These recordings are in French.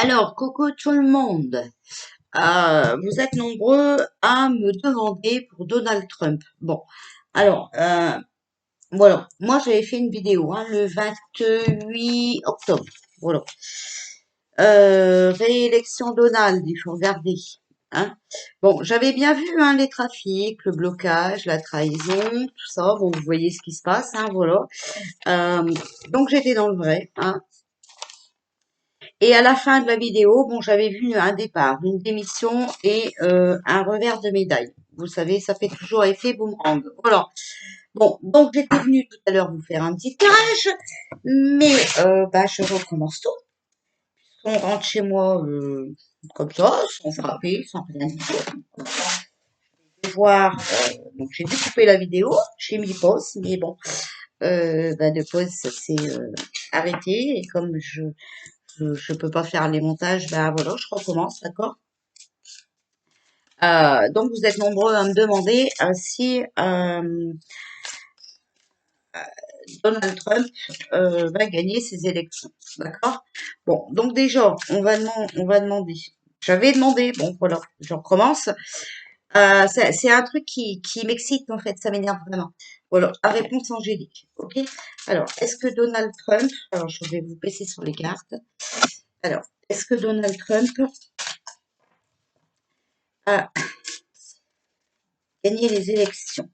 Alors, coucou tout le monde. Vous êtes nombreux à me demander pour Donald Trump. Bon, alors, voilà. Moi, j'avais fait une vidéo le 28 octobre. Voilà. Réélection Donald, il faut regarder. Hein. Bon, j'avais bien vu les trafics, le blocage, la trahison, tout ça. Bon, vous voyez ce qui se passe. Voilà. Donc, j'étais dans le vrai. Et à la fin de la vidéo, bon, j'avais vu un départ, une démission et un revers de médaille. Vous savez, ça fait toujours effet boomerang. Voilà. Bon, donc j'étais venue tout à l'heure vous faire un petit tirage, mais je recommence tout. On rentre chez moi comme ça, sans frapper, sans rien dire. Voir, donc j'ai dû couper la vidéo, j'ai mis pause, mais bon, de pause, ça s'est arrêté et comme je peux pas faire les montages, voilà, je recommence, d'accord? Donc vous êtes nombreux à me demander si Donald Trump va gagner ces élections, d'accord? Bon, donc déjà, on va demander. J'avais demandé, bon voilà, je recommence. C'est un truc qui m'excite en fait, ça m'énerve vraiment. Voilà, la réponse angélique, ok? Alors, est-ce que Donald Trump, alors je vais vous baisser sur les cartes. Alors, est-ce que Donald Trump a gagné les élections?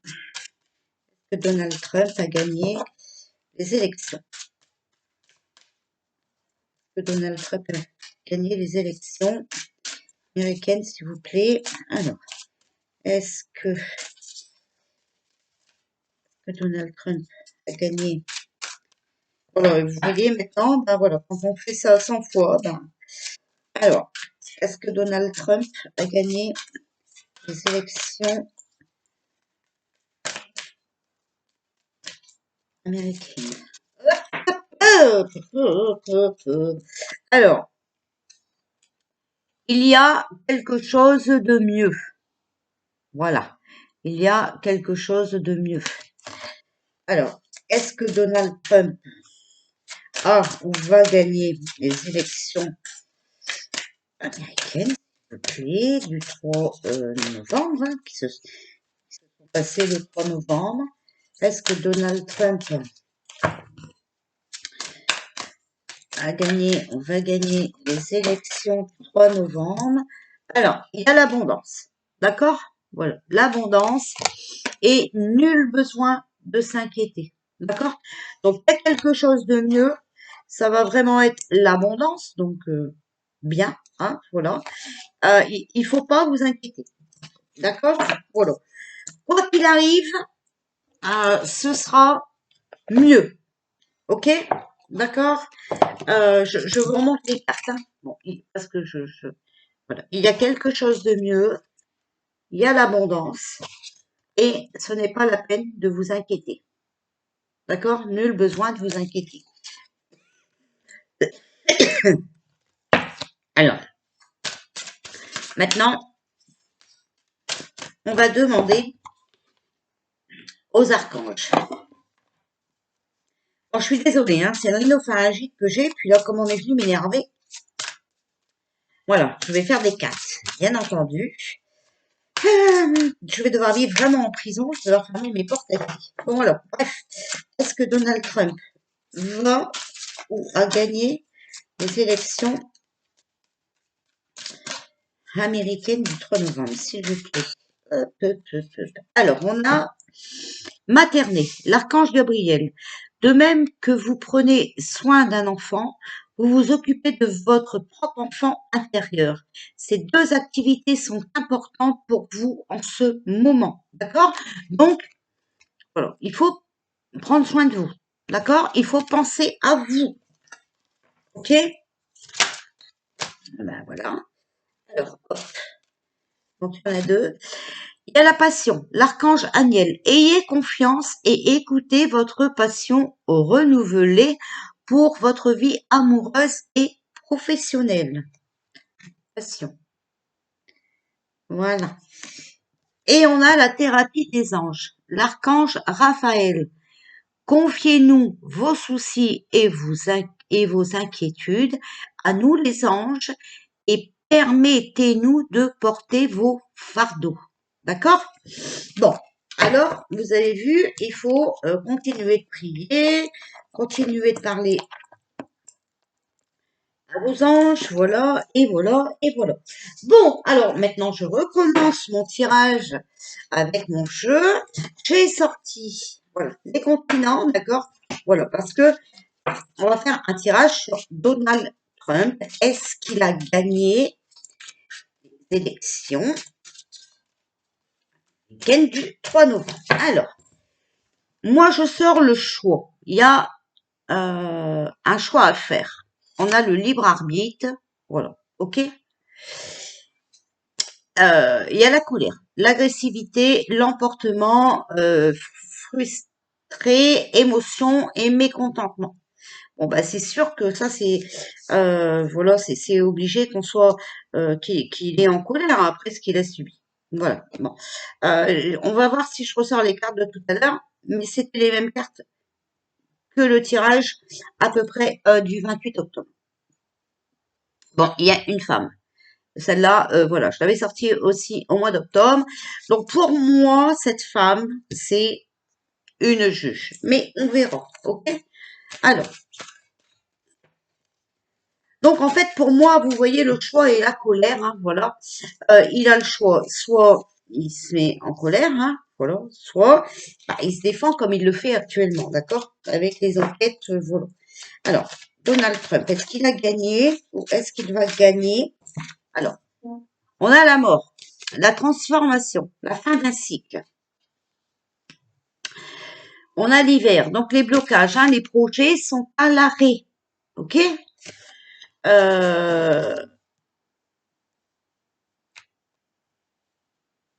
Que Donald Trump a gagné les élections. Que Donald Trump a gagné les élections américaines, s'il vous plaît. Alors, est-ce que Donald Trump a gagné? Voilà, vous voyez maintenant, voilà, quand on fait ça 100 fois, alors, est-ce que Donald Trump a gagné les élections américaines? Alors, il y a quelque chose de mieux. Voilà. Il y a quelque chose de mieux. Alors, est-ce que Donald Trump a ou va gagner les élections américaines, s'il vous plaît, du 3 novembre, qui se sont passées le 3 novembre? Est-ce que Donald Trump a gagné ou va gagner les élections du 3 novembre? Alors, il y a l'abondance, d'accord? Voilà, l'abondance et nul besoin de s'inquiéter, d'accord? Donc, il y a quelque chose de mieux, ça va vraiment être l'abondance, donc bien, voilà. Il faut pas vous inquiéter, d'accord? Voilà. Quoi qu'il arrive, ce sera mieux, ok? D'accord? Je vous remonte les cartes, bon, parce que voilà. Il y a quelque chose de mieux, il y a l'abondance, et ce n'est pas la peine de vous inquiéter. D'accord? Nul besoin de vous inquiéter. Alors, maintenant, on va demander aux archanges. Bon, je suis désolée, c'est une rhinopharyngite que j'ai, puis là, comme on est venu m'énerver, voilà, je vais faire des casses, bien entendu. Je vais devoir vivre vraiment en prison, je vais devoir fermer mes portes à vie. Bon, alors, bref, est-ce que Donald Trump va ou a gagné les élections américaines du 3 novembre, s'il vous plaît? Alors, on a materné, l'archange Gabriel. De même que vous prenez soin d'un enfant, vous vous occupez de votre propre enfant intérieur. Ces deux activités sont importantes pour vous en ce moment. D'accord? Donc, voilà, il faut prendre soin de vous. D'accord? Il faut penser à vous. Ok? Voilà. Alors, hop. Donc, il y en a deux. Il y a la passion, l'archange Aniel. Ayez confiance et écoutez votre passion renouvelée pour votre vie amoureuse et professionnelle. Passion. Voilà. Et on a la thérapie des anges, l'archange Raphaël. Confiez-nous vos soucis et et vos inquiétudes à nous les anges et permettez-nous de porter vos fardeaux. D'accord? Bon, alors, vous avez vu, il faut continuer de prier, continuer de parler à vos anges, voilà, et voilà, et voilà. Bon, alors maintenant, je recommence mon tirage avec mon jeu. J'ai sorti, voilà, les continents, d'accord? Voilà, parce que on va faire un tirage sur Donald Trump. Est-ce qu'il a gagné l'élection du 3 novembre? Alors, moi, je sors le choix. Il y a un choix à faire. On a le libre arbitre, voilà, ok. Il y a la colère, l'agressivité, l'emportement, frustré, émotion et mécontentement. Bon bah c'est sûr que ça c'est voilà c'est obligé qu'on soit qu'il est en colère après ce qu'il a subi. Voilà. Bon, on va voir si je ressors les cartes de tout à l'heure, mais c'était les mêmes cartes que le tirage à peu près du 28 octobre. Bon, il y a une femme. Celle-là, voilà, je l'avais sortie aussi au mois d'octobre. Donc pour moi, cette femme, c'est une juge. Mais on verra, ok? Alors, donc en fait, pour moi, vous voyez, le choix est la colère, hein, voilà. Il a le choix, soit il se met en colère, hein, voilà, soit bah, il se défend comme il le fait actuellement, d'accord? Avec les enquêtes, voilà. Alors, Donald Trump, est-ce qu'il a gagné ou est-ce qu'il va gagner? Alors, on a la mort, la transformation, la fin d'un cycle. On a l'hiver, donc les blocages, hein, les projets sont à l'arrêt, ok? Euh,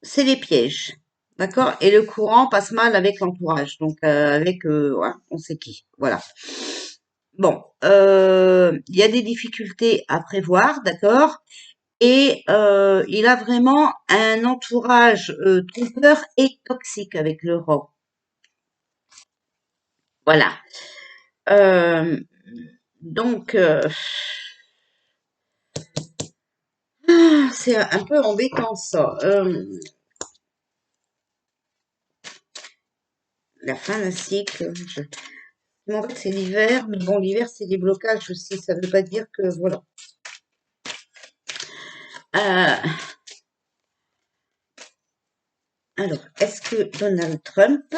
c'est les pièges, d'accord? Et le courant passe mal avec l'entourage, donc avec, ouais, on sait qui, voilà. Bon, il y a des difficultés à prévoir, d'accord? Et il a vraiment un entourage trompeur et toxique avec le rock. Voilà. Euh, donc, c'est un peu embêtant ça. La fin d'un cycle. En fait, c'est l'hiver, mais bon, l'hiver, c'est des blocages aussi. Ça ne veut pas dire que, voilà. Euh, alors, est-ce que Donald Trump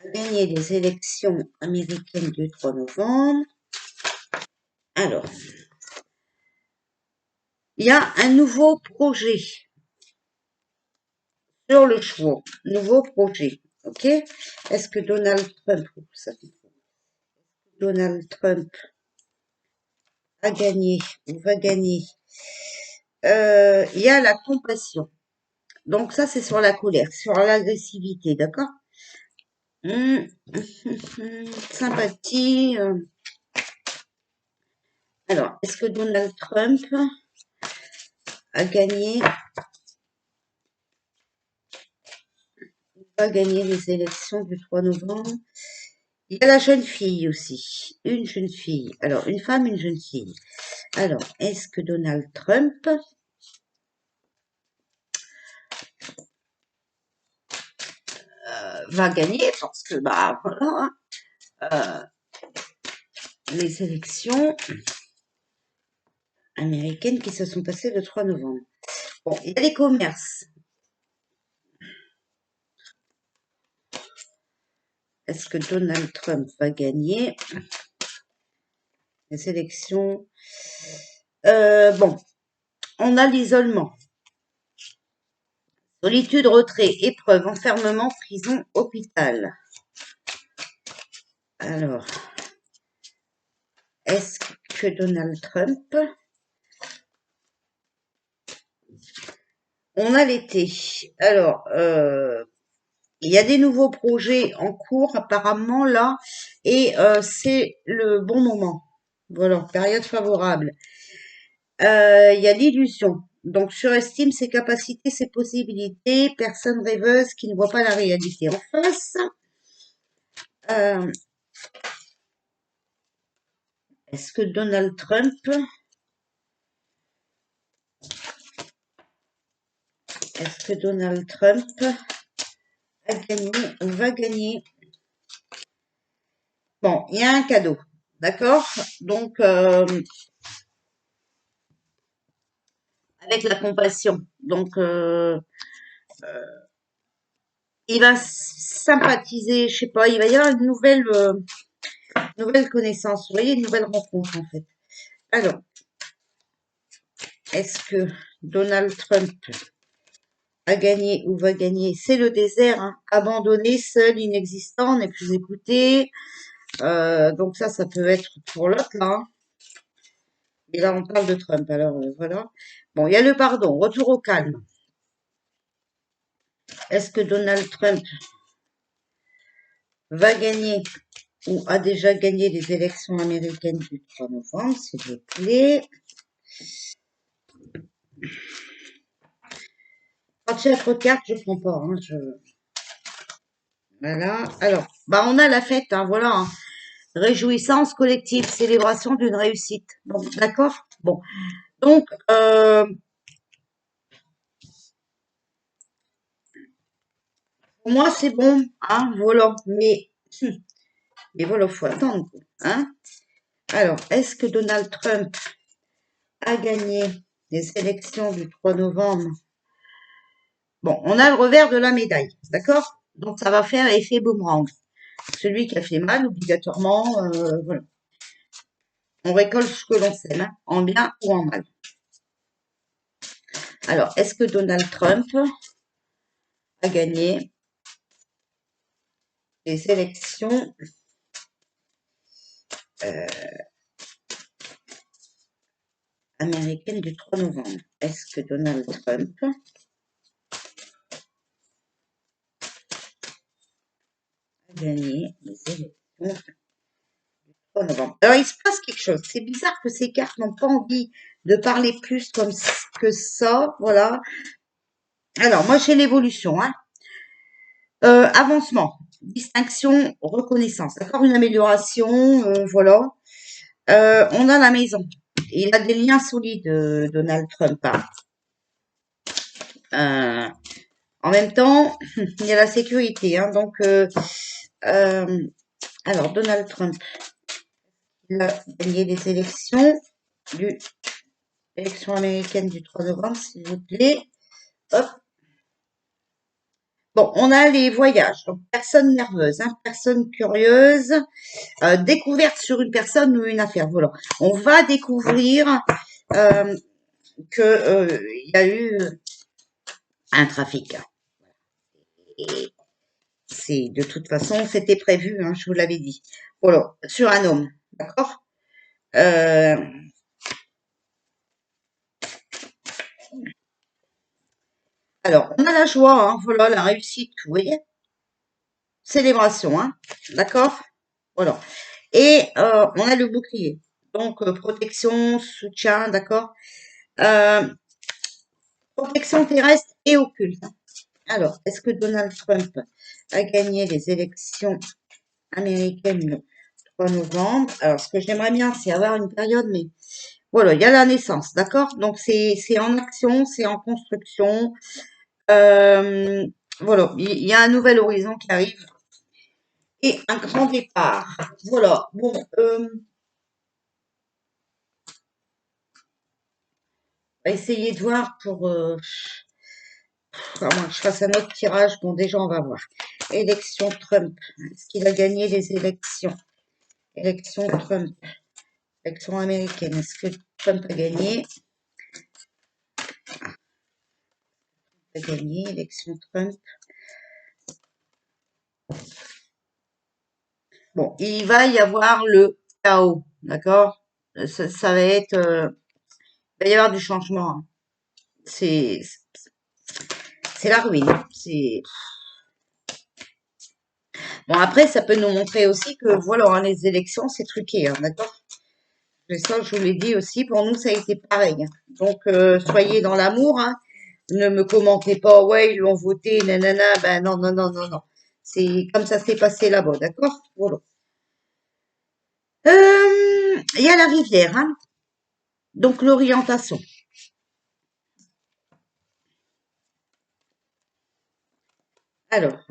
a gagné les élections américaines du 3 novembre? Alors, il y a un nouveau projet sur le choix. Nouveau projet, ok? Est-ce que Donald Trump a gagné ou va gagner? Il y a la compassion. Donc ça, c'est sur la colère, sur l'agressivité, d'accord? Sympathie. Alors, est-ce que Donald Trump a gagné, va gagner les élections du 3 novembre? Il y a la jeune fille aussi. Une jeune fille. Alors, une femme, une jeune fille. Alors, est-ce que Donald Trump va gagner? Parce que, bah, voilà, les élections américaines qui se sont passées le 3 novembre. Bon, il y a les commerces. Est-ce que Donald Trump va gagner les élections? Bon, on a l'isolement. Solitude, retrait, épreuve, enfermement, prison, hôpital. Alors, est-ce que Donald Trump... On a l'été. Alors, il y a des nouveaux projets en cours apparemment là, et c'est le bon moment. Voilà, période favorable. Il y a l'illusion. Donc, surestime ses capacités, ses possibilités, personne rêveuse qui ne voit pas la réalité en face. Est-ce que Donald Trump a gagné ou va gagner? Bon, il y a un cadeau, d'accord? Donc, avec la compassion. Donc, il va sympathiser, je sais pas, il va y avoir une nouvelle connaissance, vous voyez, une nouvelle rencontre en fait. Alors, est-ce que Donald Trump a gagné ou va gagner? C'est le désert, hein. Abandonné, seul, inexistant, n'est plus écouté. Donc ça peut être pour l'autre là, hein. Et là, on parle de Trump, alors voilà. Bon, il y a le pardon, retour au calme. Est-ce que Donald Trump va gagner ou a déjà gagné les élections américaines du 3 novembre, s'il vous plaît? Quand j'ai la carte, je prends pas, hein, Voilà. Alors, bah on a la fête, hein, voilà, hein. Réjouissance collective, célébration d'une réussite. Donc, d'accord? Bon. Donc, pour moi, c'est bon, hein, voilà. Mais voilà, faut attendre, hein. Alors, est-ce que Donald Trump a gagné les élections du 3 novembre? Bon, on a le revers de la médaille, d'accord? Donc, ça va faire effet boomerang. Celui qui a fait mal, obligatoirement, voilà. On récolte ce que l'on sème, hein, en bien ou en mal. Alors, est-ce que Donald Trump a gagné les élections américaines du 3 novembre? Est-ce que Donald Trump a gagné les élections du 3 novembre? Alors, il se passe quelque chose. C'est bizarre que ces cartes n'ont pas envie de parler plus comme que ça, voilà. Alors, moi, j'ai l'évolution, hein. Avancement, distinction, reconnaissance, d'accord? Une amélioration, voilà. On a la maison. Il a des liens solides, Donald Trump, hein. En même temps, il y a la sécurité, hein. Donc, alors, Donald Trump, il a gagné les élections américaines du 3 novembre, s'il vous plaît. Hop. Bon, on a les voyages. Donc, personne nerveuse, hein, personne curieuse, découverte sur une personne ou une affaire. Voilà. On va découvrir il y a eu un trafic. Et c'est de toute façon, c'était prévu, hein, je vous l'avais dit. Voilà, sur un homme, d'accord? Euh, alors, on a la joie, hein, voilà, la réussite, vous voyez? Célébration, hein, d'accord? Voilà. Et on a le bouclier. Donc, protection, soutien, d'accord? Euh, protection terrestre et occulte. Alors, est-ce que Donald Trump a gagné les élections américaines le 3 novembre? Alors, ce que j'aimerais bien, c'est avoir une période, mais voilà, il y a la naissance, d'accord? Donc, c'est en action, c'est en construction. Euh, voilà, il y a un nouvel horizon qui arrive et un grand départ. Voilà, bon, on va essayer de voir pour... à moins que je fasse un autre tirage. Bon, déjà, on va voir. Élection Trump. Est-ce qu'il a gagné les élections? Élection Trump. Élection américaine. Est-ce que Trump a gagné? A gagné. Élection Trump. Bon, il va y avoir le chaos. D'accord? Ça va être... il va y avoir du changement, hein. C'est c'est la ruine, hein. C'est bon, après ça peut nous montrer aussi que voilà, hein, les élections c'est truqué, hein, d'accord? Et ça je vous l'ai dit aussi, pour nous ça a été pareil, hein. Donc soyez dans l'amour, hein. Ne me commentez pas, ouais, ils l'ont voté, nanana, ben non, non, non, non, non. C'est comme ça s'est passé là-bas, d'accord? Voilà. il y a la rivière, hein, donc l'orientation. Alors,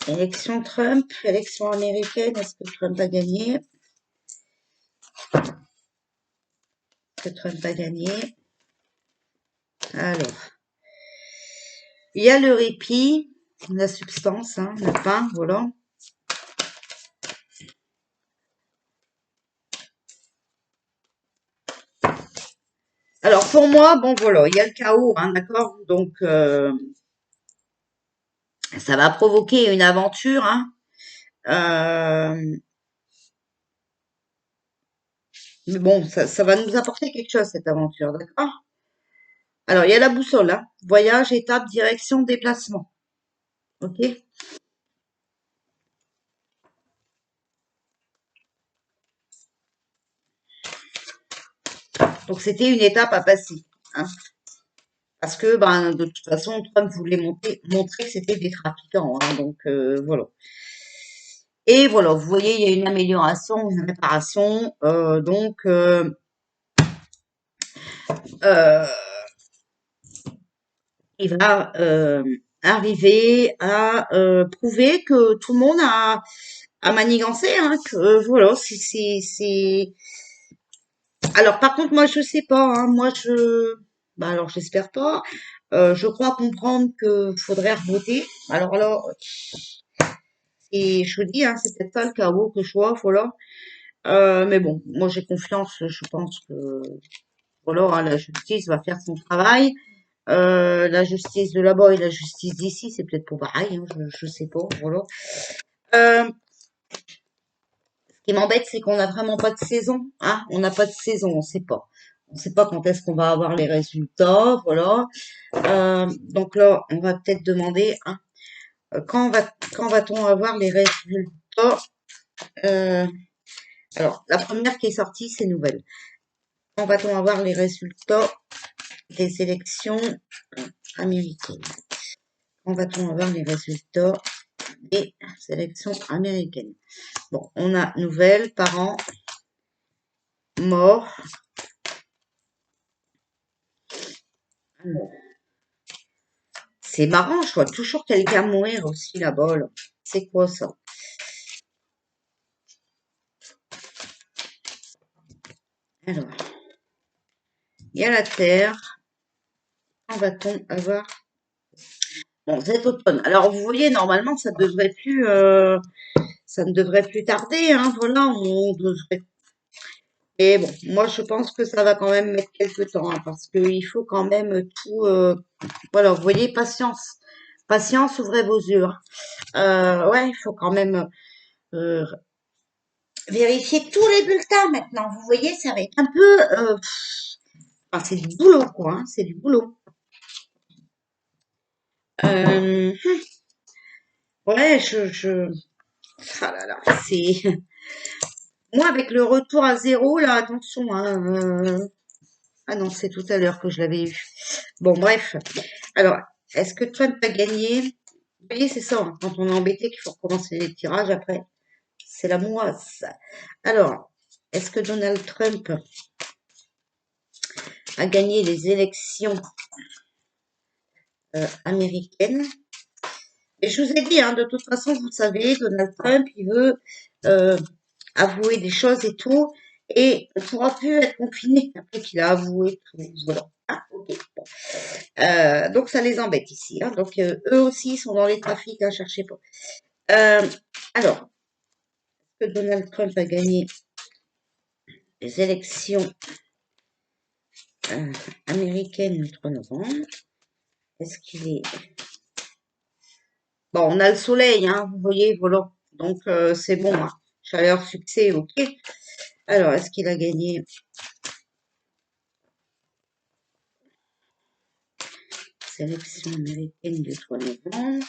élection Trump, élection américaine, est-ce que Trump a gagné? Est-ce que Trump a gagné? Alors, il y a le répit, la substance, hein, le pain, voilà. Alors, pour moi, bon, voilà, il y a le chaos, hein, d'accord? Donc, ça va provoquer une aventure, hein. Mais bon, ça va nous apporter quelque chose, cette aventure, d'accord? Alors, il y a la boussole, hein. Voyage, étape, direction, déplacement. OK? Donc, c'était une étape à passer, hein. Parce que, ben, de toute façon, Trump voulait montrer que c'était des trafiquants, hein. Donc, voilà. Et voilà, vous voyez, il y a une amélioration, une réparation. Euh, il va arriver à prouver que tout le monde a manigancé, hein, que voilà, Alors par contre, moi je sais pas, hein, bah alors j'espère pas. Je crois comprendre que faudrait voter. Alors là, et je vous dis, hein, c'est peut-être ça le chaos que je vois, voilà. Mais bon, moi j'ai confiance, je pense que voilà, hein, la justice va faire son travail. La justice de là-bas et la justice d'ici, c'est peut-être pas pareil, hein, je sais pas, voilà. Ce qui m'embête, c'est qu'on n'a vraiment pas de saison, hein, on n'a pas de saison, on sait pas. On sait pas quand est-ce qu'on va avoir les résultats, voilà. Donc là, on va peut-être demander, hein, quand va-t-on avoir les résultats? Euh, alors, la première qui est sortie, c'est nouvelle. Quand va-t-on avoir les résultats des élections américaines? Quand va-t-on avoir les résultats des élections américaines? Bon, on a nouvelles, parents, morts. C'est marrant, je vois toujours quelqu'un mourir aussi là-bas, là. C'est quoi ça? Alors, il y a la Terre. Quand va-t-on avoir? Bon, cet automne. Alors, vous voyez, normalement, ça ne devrait plus tarder, hein. Voilà, on devrait. Et bon, moi, je pense que ça va quand même mettre quelques temps, hein, parce qu'il faut quand même tout. Voilà, vous voyez, patience. Patience, ouvrez vos yeux, hein. Ouais, il faut quand même euh, vérifier tous les bulletins maintenant. Vous voyez, ça va être un peu. Enfin, c'est du boulot, quoi, hein, c'est du boulot. Euh, ouais, ah là là, c'est. Moi, avec le retour à zéro, là, attention, hein. Ah non, c'est tout à l'heure que je l'avais eu. Bon, bref. Alors, est-ce que Trump a gagné? Vous voyez, c'est ça, hein, quand on est embêté qu'il faut recommencer les tirages après. C'est la moisse. Alors, est-ce que Donald Trump a gagné les élections américaines? Et je vous ai dit, hein, de toute façon, vous savez, Donald Trump, il veut euh, avouer des choses et tout, et on ne pourra plus être confiné après qu'il a avoué tout. Voilà. Ah, ok. Bon. Donc ça les embête ici, hein. Donc eux aussi sont dans les trafics, hein, cherchez pas. Euh, alors, est-ce que Donald Trump a gagné les élections euh, américaines le 3 novembre? Est-ce qu'il est... Bon, on a le soleil, hein, vous voyez, voilà. Donc c'est bon, hein. Chaleur, succès, ok. Alors, est-ce qu'il a gagné sélection américaine du 3 novembre?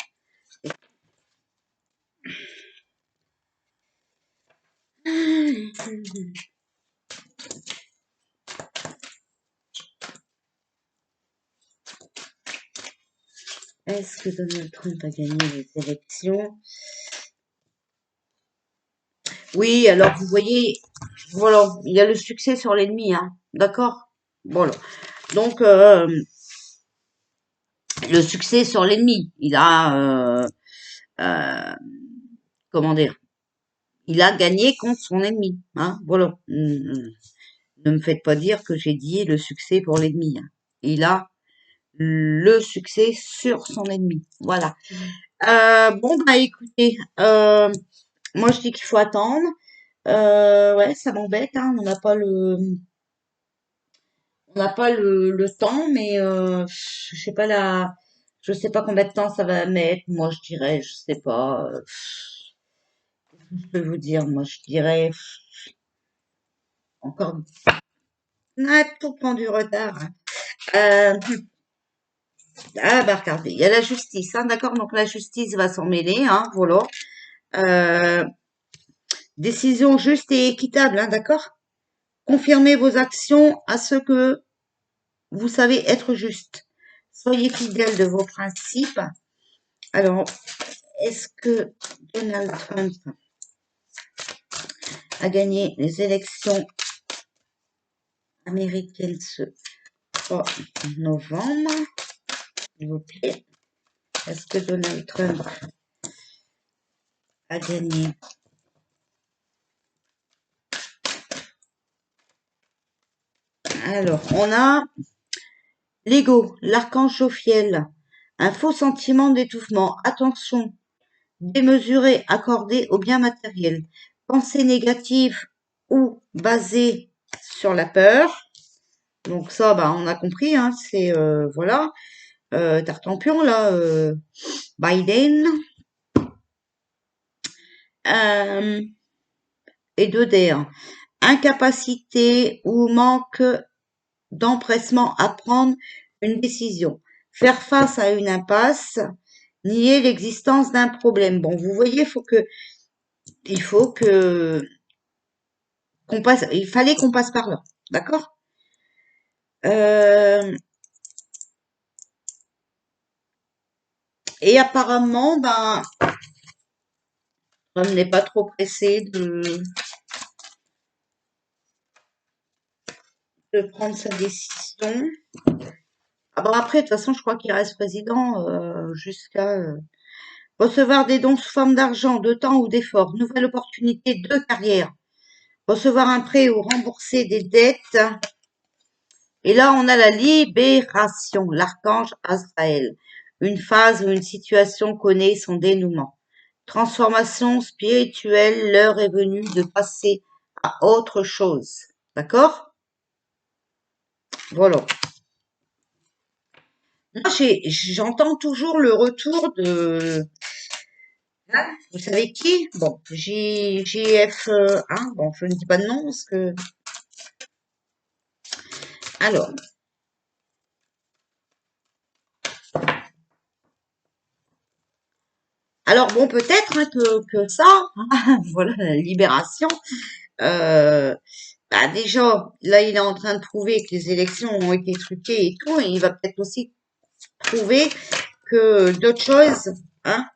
Est-ce que Donald Trump a gagné les élections? Oui, alors vous voyez, voilà, il y a le succès sur l'ennemi, hein, d'accord? Voilà. Donc, le succès sur l'ennemi, il a, euh, comment dire, il a gagné contre son ennemi, hein, voilà. Ne me faites pas dire que j'ai dit le succès pour l'ennemi, hein. Il a le succès sur son ennemi, voilà. Bon, bah écoutez, moi je dis qu'il faut attendre. Ouais, ça m'embête, hein, on n'a pas le temps, mais je sais pas combien de temps ça va mettre. Moi, je dirais, je sais pas. Je peux vous dire, moi, je dirais encore tout prend du retard, hein. Euh, bah regardez, il y a la justice, hein, d'accord? Donc la justice va s'en mêler, hein, voilà. Euh, Décision juste et équitable, hein, d'accord? Confirmez vos actions à ce que vous savez être juste. Soyez fidèles de vos principes. Alors, est-ce que Donald Trump a gagné les élections américaines ce 3 novembre? S'il vous plaît. Est-ce que Donald Trump a gagné? Alors, on a l'ego, l'archange Jophiel, un faux sentiment d'étouffement. Attention, démesuré, accordé au bien matériel. Pensée négative ou basée sur la peur. Donc ça, bah, on a compris, hein, c'est voilà, Tartampion là, Biden euh, et de DR. Incapacité ou manque d'empressement à prendre une décision. Faire face à une impasse, nier l'existence d'un problème. Bon, vous voyez, il faut que qu'on passe, il fallait qu'on passe par là, d'accord? Euh, et apparemment, ben, on n'est pas trop pressé de prendre sa décision. Ah bon, après, de toute façon, je crois qu'il reste président jusqu'à recevoir des dons sous forme d'argent, de temps ou d'effort, nouvelle opportunité de carrière, recevoir un prêt ou rembourser des dettes. Et là, on a la libération, l'archange Azraël. Une phase ou une situation connaît son dénouement. Transformation spirituelle, l'heure est venue de passer à autre chose. D'accord? Voilà. Moi, j'entends toujours le retour de, hein, vous savez qui? Bon, JF1, bon, je ne dis pas de nom parce que... Alors, bon, peut-être hein, que ça, voilà, la libération, euh, bah déjà, là, il est en train de prouver que les élections ont été truquées et tout, et il va peut-être aussi prouver que d'autres choses, hein,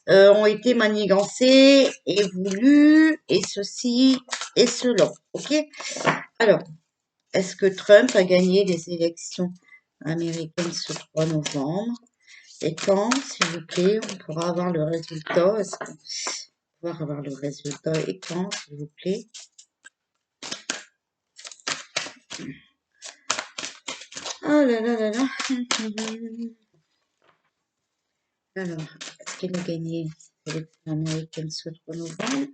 ont été manigancées et voulues, et ceci et cela, ok? Alors, est-ce que Trump a gagné les élections américaines ce 3 novembre? Et quand, s'il vous plaît, on pourra avoir le résultat? Est-ce qu'on pourra avoir le résultat? Et quand, s'il vous plaît? Oh là là là là. Alors, est-ce qu'il a gagné les élections américaines ce 3 novembre?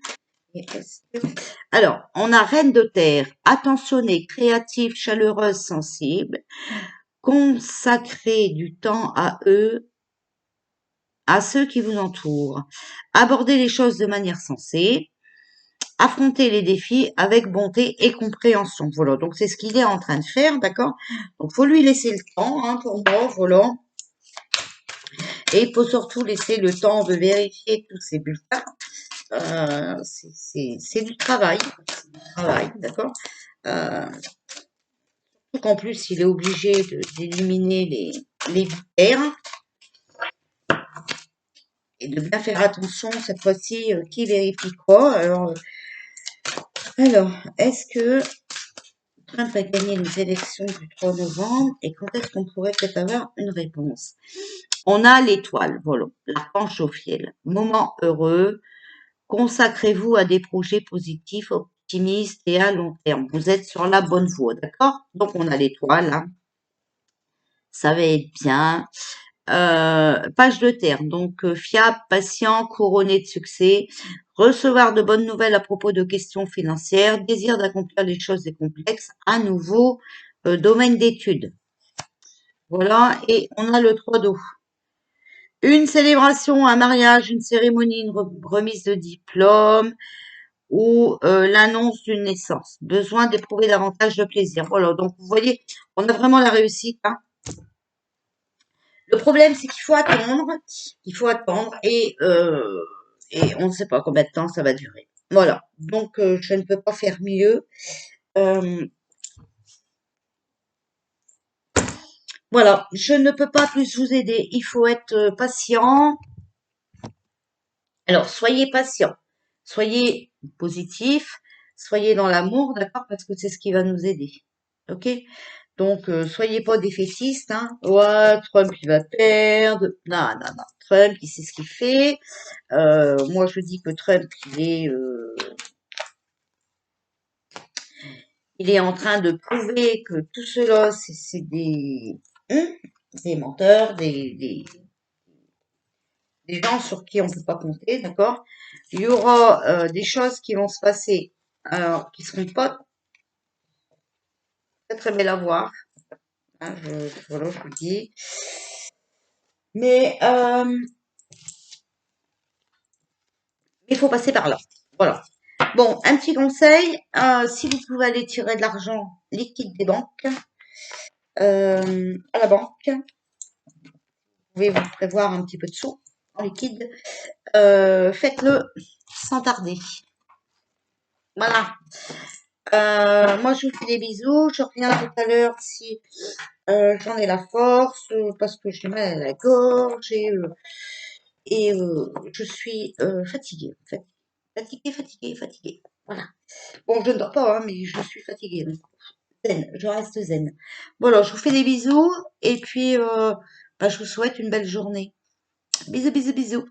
Et alors, on a Reine de Terre, attentionnée, créative, chaleureuse, sensible, consacrer du temps à eux, à ceux qui vous entourent, aborder les choses de manière sensée, affronter les défis avec bonté et compréhension. Voilà, donc c'est ce qu'il est en train de faire, d'accord? Donc faut lui laisser le temps, hein, pour moi, voilà. Et il faut surtout laisser le temps de vérifier tous ces bulletins. C'est du travail, d'accord? Euh, Surtout qu'en plus, il est obligé d'éliminer les vipères et de bien faire attention cette fois-ci qui vérifie quoi. Alors, Alors, est-ce que Trump va gagner les élections du 3 novembre et quand est-ce qu'on pourrait peut-être avoir une réponse? On a l'étoile, voilà, l'archange Jophiel. Moment heureux, consacrez-vous à des projets positifs, optimistes et à long terme. Vous êtes sur la bonne voie, d'accord? Donc on a l'étoile, hein. Ça va être bien. Page de terre, donc fiable, patient, couronné de succès, recevoir de bonnes nouvelles à propos de questions financières, désir d'accomplir des choses complexes, un nouveau domaine d'études. Voilà, et on a le 3 d'eau. Une célébration, un mariage, une cérémonie, une remise de diplôme ou l'annonce d'une naissance. Besoin d'éprouver davantage de plaisir. Voilà, donc vous voyez, on a vraiment la réussite, hein. Le problème, c'est qu'il faut attendre et on ne sait pas combien de temps ça va durer. Voilà, donc je ne peux pas faire mieux. Euh, voilà, je ne peux pas plus vous aider. Il faut être patient. Alors, soyez patient, soyez positif, soyez dans l'amour, d'accord, parce que c'est ce qui va nous aider. Ok? Donc, soyez pas défaitistes, hein. Ouais, Trump, il va perdre. Non, non, non. Trump, il sait ce qu'il fait. Moi, je dis que Trump, il est en train de prouver que tout cela, c'est hein, des menteurs, des gens sur qui on ne peut pas compter, d'accord? Il y aura des choses qui vont se passer, alors qui seront pas très très belles à voir, hein, voilà, je vous le dis. Mais il faut passer par là. Voilà. Bon, un petit conseil, si vous pouvez aller tirer de l'argent liquide des banques, à la banque, pouvez vous prévoir un petit peu de sous en liquide, faites-le sans tarder. Voilà. Moi, je vous fais des bisous. Je reviens tout à l'heure si j'en ai la force, parce que j'ai mal à la gorge et je suis fatiguée, en fait. Fatiguée, fatiguée, fatiguée. Voilà. Bon, je ne dors pas, hein, mais je suis fatiguée. Donc, zen, je reste zen. Voilà, je vous fais des bisous et puis bah, je vous souhaite une belle journée. Bisous, bisous, bisous.